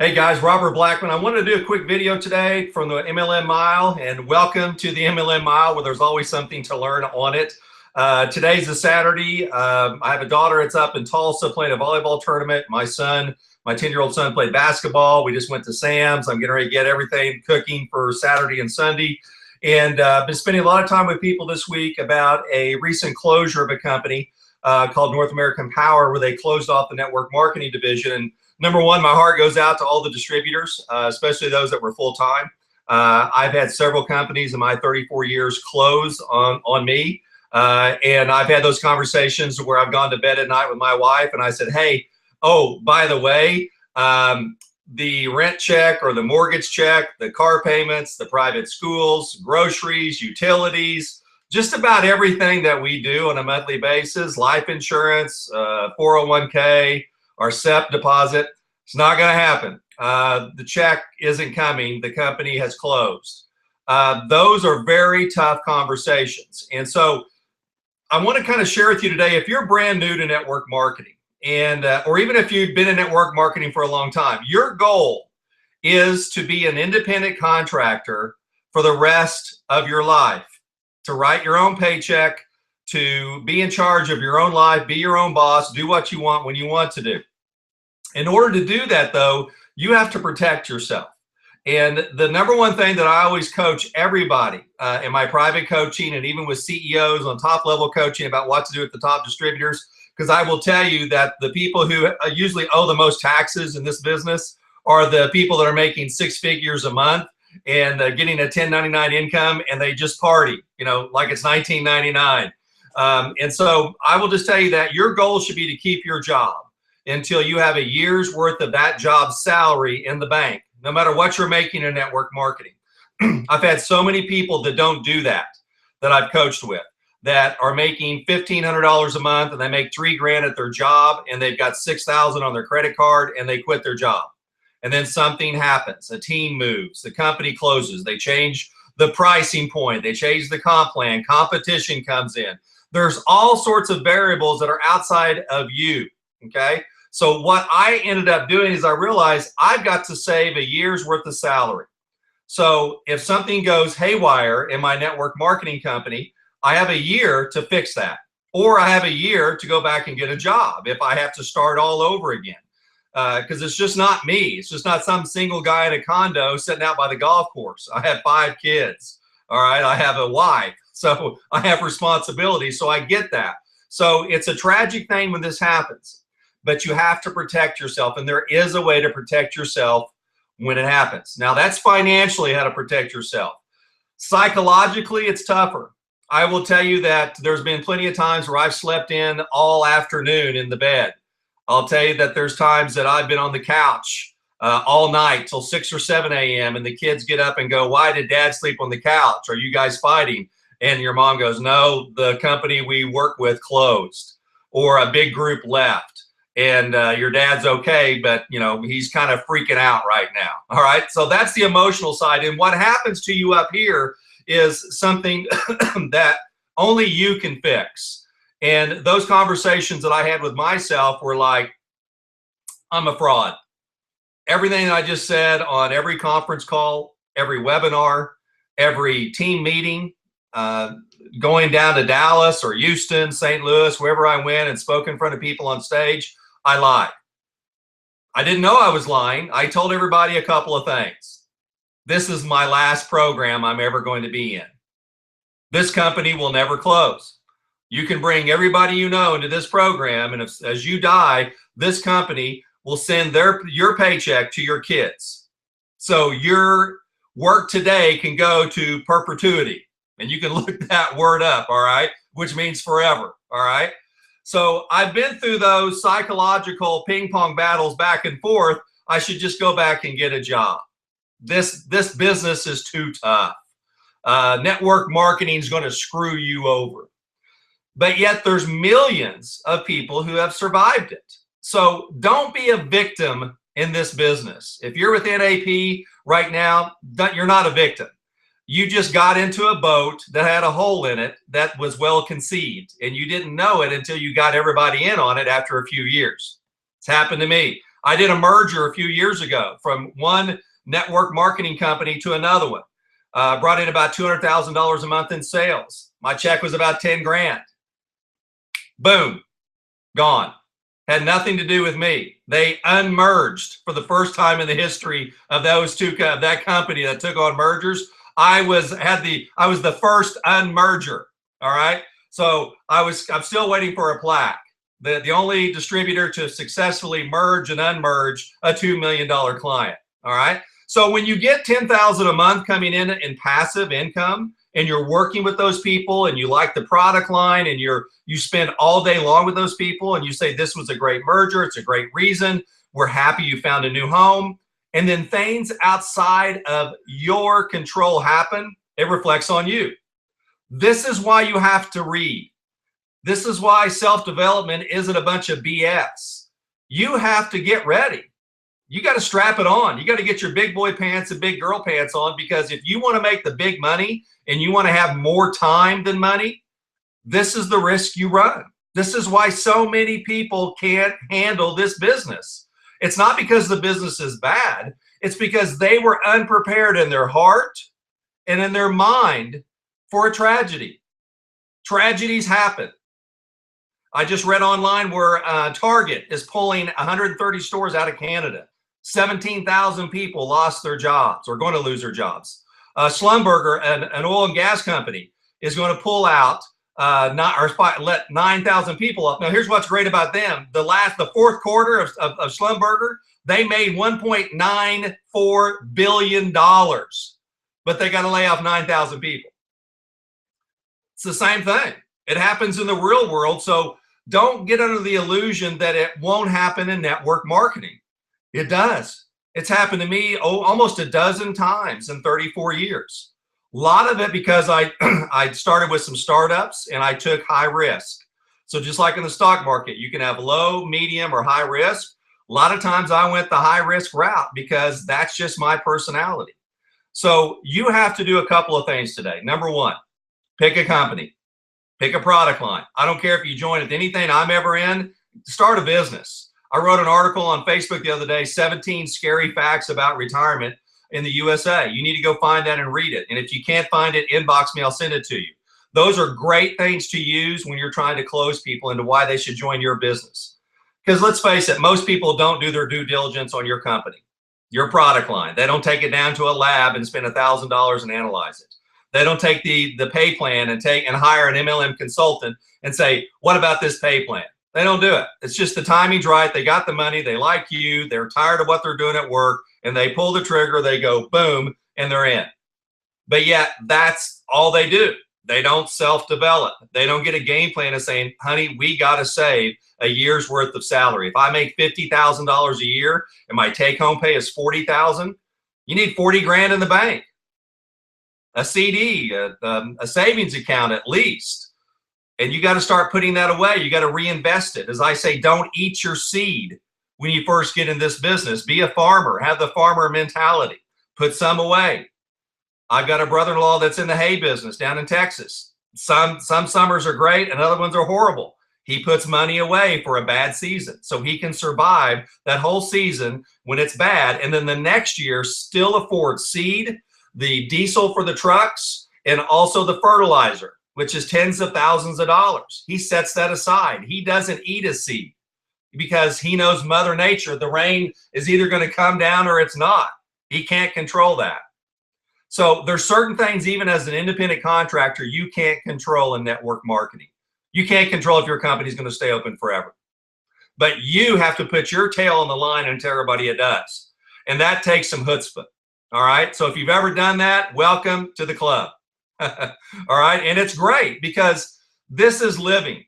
Hey guys, Robert Blackman. I wanted to do a quick video today from the MLM Mile, and welcome to the MLM Mile, where there's always something to learn on it. Today's a Saturday. I have a daughter that's up in Tulsa playing a volleyball tournament. My son, my 10-year-old son, played basketball. We just went to Sam's. I'm getting ready to get everything cooking for Saturday and Sunday. And I've been spending a lot of time with people this week about a recent closure of a company called North American Power, where they closed off the network marketing division. And number one, my heart goes out to all the distributors, especially those that were full-time. I've had several companies in my 34 years close on me. And I've had those conversations where I've gone to bed at night with my wife and I said, hey, oh, by the way, the rent check or the mortgage check, the car payments, the private schools, groceries, utilities, just about everything that we do on a monthly basis, life insurance, 401k, our SEP deposit, it's not going to happen. The check isn't coming. The company has closed. Those are very tough conversations. And so I want to kind of share with you today, if you're brand new to network marketing, and or even if you've been in network marketing for a long time, your goal is to be an independent contractor for the rest of your life, to write your own paycheck, to be in charge of your own life, be your own boss, do what you want when you want to do. In order to do that, though, you have to protect yourself. And the number one thing that I always coach everybody in my private coaching, and even with CEOs on top level coaching about what to do with the top distributors, because I will tell you that the people who usually owe the most taxes in this business are the people that are making 6 figures a month and getting a 1099 income, and they just party, you know, like it's 1999. And so I will just tell you that your goal should be to keep your job until you have a year's worth of that job's salary in the bank, no matter what you're making in network marketing. I've had so many people that don't do that I've coached with, that are making $1,500 a month and they make $3,000 at their job and they've got $6,000 on their credit card and they quit their job. And then something happens, a team moves, the company closes, they change the pricing point, they change the comp plan, competition comes in. There's all sorts of variables that are outside of you, okay? So what I ended up doing is I realized I've got to save a year's worth of salary. So if something goes haywire in my network marketing company, I have a year to fix that. Or I have a year to go back and get a job if I have to start all over again. Because it's just not me. It's just not some single guy in a condo sitting out by the golf course. I have 5 kids, all right? I have a wife, so I have responsibilities, so I get that. So it's a tragic thing when this happens, but you have to protect yourself, and there is a way to protect yourself when it happens. Now, that's financially how to protect yourself. Psychologically, it's tougher. I will tell you that there's been plenty of times where I've slept in all afternoon in the bed. I'll tell you that there's times that I've been on the couch all night till 6 or 7 a.m. and the kids get up and go, why did dad sleep on the couch? Are you guys fighting? And your mom goes, no, the company we work with closed, or a big group left. And your dad's okay, but you know, he's kind of freaking out right now. All right. So that's the emotional side. And what happens to you up here is something that only you can fix. And those conversations that I had with myself were like, I'm a fraud. Everything that I just said on every conference call, every webinar, every team meeting, going down to Dallas or Houston, St. Louis, wherever I went and spoke in front of people on stage, I lied. I didn't know I was lying. I told everybody a couple of things. This is my last program I'm ever going to be in. This company will never close. You can bring everybody you know into this program, and as you die, this company will send your paycheck to your kids. So your work today can go to perpetuity, and you can look that word up, all right, which means forever, all right? So I've been through those psychological ping pong battles back and forth. I should just go back and get a job. This business is too tough. Network marketing is going to screw you over. But yet there's millions of people who have survived it. So don't be a victim in this business. If you're with NAP right now, you're not a victim. You just got into a boat that had a hole in it that was well conceived, and you didn't know it until you got everybody in on it after a few years. It's happened to me. I did a merger a few years ago from one network marketing company to another one. Brought in about $200,000 a month in sales. My check was about 10 grand. Boom, gone. Had nothing to do with me. They unmerged for the first time in the history of that company that took on mergers. I was the first unmerger. All right. So I'm still waiting for a plaque. The only distributor to successfully merge and unmerge a $2 million client. All right. So when you get $10,000 a month coming in passive income, and you're working with those people, and you like the product line, and you spend all day long with those people, and you say this was a great merger, it's a great reason, we're happy you found a new home, and then things outside of your control happen, it reflects on you. This is why you have to read. This is why self-development isn't a bunch of BS. You have to get ready. You got to strap it on. You got to get your big boy pants and big girl pants on, because if you want to make the big money and you want to have more time than money, this is the risk you run. This is why so many people can't handle this business. It's not because the business is bad. It's because they were unprepared in their heart and in their mind for a tragedy. Tragedies happen. I just read online where Target is pulling 130 stores out of Canada. 17,000 people lost their jobs or going to lose their jobs. Schlumberger, an oil and gas company, is going to pull out, let 9,000 people up. Now, here's what's great about them. The fourth quarter of Schlumberger, they made $1.94 billion, but they got to lay off 9,000 people. It's the same thing. It happens in the real world. So don't get under the illusion that it won't happen in network marketing. It does. It's happened to me almost a dozen times in 34 years. A lot of it because I started with some startups and I took high risk. So just like in the stock market, you can have low, medium, or high risk. A lot of times I went the high risk route because that's just my personality. So you have to do a couple of things today. Number one, pick a company, pick a product line. I don't care if you join with anything I'm ever in, start a business. I wrote an article on Facebook the other day, 17 scary facts about retirement in the USA. You need to go find that and read it. And if you can't find it, inbox me, I'll send it to you. Those are great things to use when you're trying to close people into why they should join your business. Because let's face it, most people don't do their due diligence on your company, your product line. They don't take it down to a lab and spend $1,000 and analyze it. They don't take the pay plan and hire an MLM consultant and say, what about this pay plan? They don't do it. It's just the timing's right. They got the money. They like you. They're tired of what they're doing at work, and they pull the trigger. They go boom, and they're in. But yet that's all they do. They don't self-develop. They don't get a game plan of saying, honey, we got to save a year's worth of salary. If I make $50,000 a year and my take-home pay is $40,000, you need 40 grand in the bank. A CD, a savings account at least. And you got to start putting that away. You got to reinvest it. As I say, don't eat your seed when you first get in this business. Be a farmer. Have the farmer mentality. Put some away. I've got a brother-in-law that's in the hay business down in Texas. Some summers are great and other ones are horrible. He puts money away for a bad season so he can survive that whole season when it's bad. And then the next year still afford seed, the diesel for the trucks, and also the fertilizer, which is tens of thousands of dollars. He sets that aside. He doesn't eat a seed because he knows Mother Nature. The rain is either going to come down or it's not. He can't control that. So there's certain things, even as an independent contractor, you can't control in network marketing. You can't control if your company's going to stay open forever. But you have to put your tail on the line and tell everybody it does. And that takes some chutzpah. All right. So if you've ever done that, welcome to the club. All right. And it's great because this is living,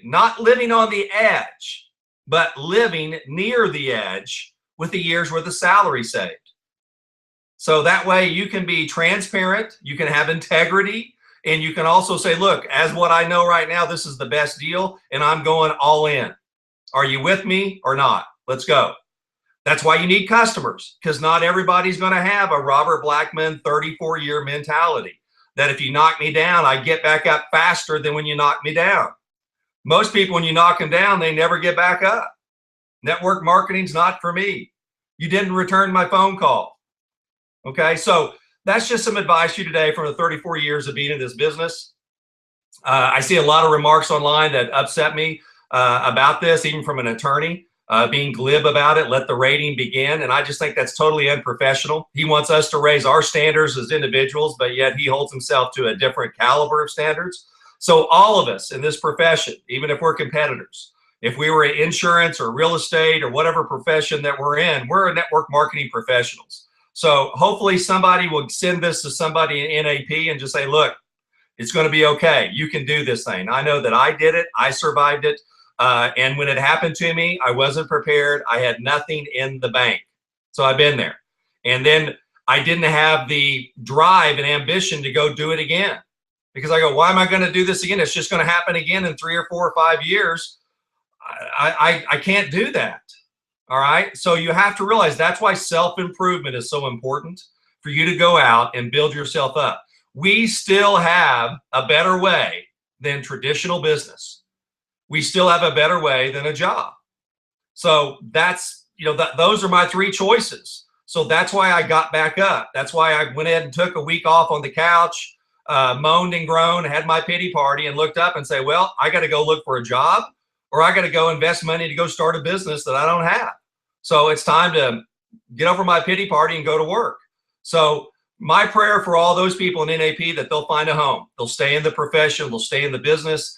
not living on the edge, but living near the edge with the year's worth of salary saved. So that way you can be transparent, you can have integrity, and you can also say, look, as what I know right now, this is the best deal and I'm going all in. Are you with me or not? Let's go. That's why you need customers, because not everybody's going to have a Robert Blackman 34-year mentality that if you knock me down, I get back up faster than when you knock me down. Most people, when you knock them down, they never get back up. Network marketing's not for me. You didn't return my phone call. Okay, so that's just some advice to you today from the 34 years of being in this business. I see a lot of remarks online that upset me about this, even from an attorney, being glib about it, let the rating begin. And I just think that's totally unprofessional. He wants us to raise our standards as individuals, but yet he holds himself to a different caliber of standards. So all of us in this profession, even if we're competitors, if we were in insurance or real estate or whatever profession that we're in, we're network marketing professionals. So hopefully somebody will send this to somebody in NAP and just say, look, it's going to be okay. You can do this thing. I know that I did it. I survived it. And when it happened to me, I wasn't prepared. I had nothing in the bank. So I've been there. And then I didn't have the drive and ambition to go do it again. Because I go, why am I going to do this again? It's just going to happen again in 3 or 4 or 5 years. I can't do that. All right. So you have to realize that's why self-improvement is so important for you to go out and build yourself up. We still have a better way than traditional business. We still have a better way than a job. So that's, those are my 3 choices. So that's why I got back up. That's why I went ahead and took a week off on the couch, moaned and groaned, had my pity party, and looked up and say, well, I got to go look for a job, or I got to go invest money to go start a business that I don't have. So it's time to get over my pity party and go to work. So my prayer for all those people in NAP that they'll find a home. They'll stay in the profession, they'll stay in the business.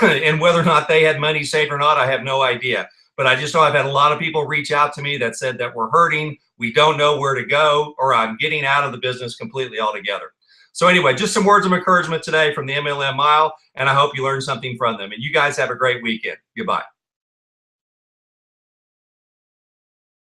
And whether or not they had money saved or not, I have no idea. But I just know I've had a lot of people reach out to me that said that we're hurting, we don't know where to go, or I'm getting out of the business completely altogether. So anyway, just some words of encouragement today from the MLM Mile, and I hope you learned something from them. And you guys have a great weekend. Goodbye.